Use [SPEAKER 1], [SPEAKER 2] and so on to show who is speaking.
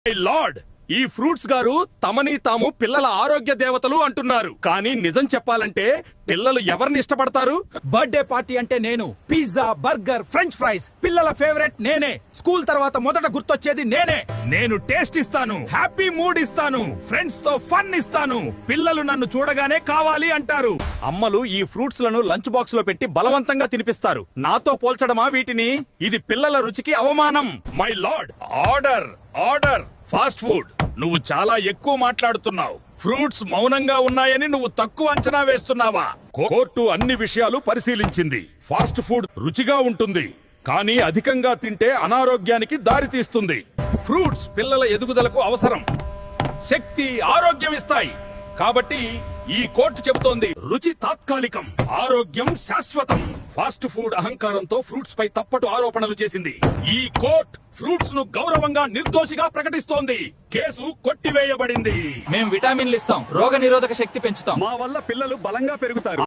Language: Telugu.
[SPEAKER 1] లార్డ్, ఈ ఫ్రూట్స్ గారు తమని తాము పిల్లల ఆరోగ్య దేవతలు అంటున్నారు. కానీ నిజం చెప్పాలంటే పిల్లలు ఎవరిని ఇష్టపడతారు?
[SPEAKER 2] బర్త్డే పార్టీ అంటే నేను. పిజ్జా, బర్గర్, ఫ్రెంచ్ ఫ్రైస్ పిల్లల ఫేవరెట్ నేనే. స్కూల్ తర్వాత మొదట గుర్తొచ్చేది నేనే.
[SPEAKER 1] నేను టేస్ట్ ఇస్తాను, హ్యాపీ మూడ్ ఇస్తాను, ఫ్రెండ్స్ తో ఫన్ ఇస్తాను. పిల్లలు నన్ను చూడగానే కావాలి అంటారు. అమ్మలు ఈ ఫ్రూట్స్ లను లంచ్ బాక్స్ లో పెట్టి బలవంతంగా తినిపిస్తారు. నాతో పోల్చడమా వీటిని? ఇది పిల్లల రుచికి అవమానం. My lord, order order. Fast food, నువ్వు చాలా ఎక్కువ మాట్లాడుతున్నావు. ఫ్రూట్స్ మౌనంగా ఉన్నాయని నువ్వు తక్కువ అంచనా వేస్తున్నావా? కోర్టు అన్ని విషయాలు పరిశీలించింది. ఫాస్ట్ ఫుడ్ రుచిగా ఉంటుంది, కానీ అధికంగా తింటే అనారోగ్యానికి దారితీస్తుంది. ఫ్రూట్స్ పిల్లల ఎదుగుదలకు అవసరం, శక్తి, ఆరోగ్యం ఇస్తాయి. కాబట్టి ఈ కోర్టు చెబుతోంది రుచి తాత్కాలికం, ఆరోగ్యం శాశ్వతం. ఫాస్ట్ ఫుడ్ అహంకారంతో ఫ్రూట్స్ పై తప్పటు ఆరోపణలు చేసింది. ఈ కోర్టు ఫ్రూట్స్ ను గౌరవంగా నిర్దోషిగా ప్రకటిస్తోంది. కేసు కొట్టివేయబడింది.
[SPEAKER 3] మేం విటామిన్లు ఇస్తాం, రోగ నిరోధక శక్తి పెంచుతాం.
[SPEAKER 4] మా వల్ల పిల్లలు బలంగా పెరుగుతారు.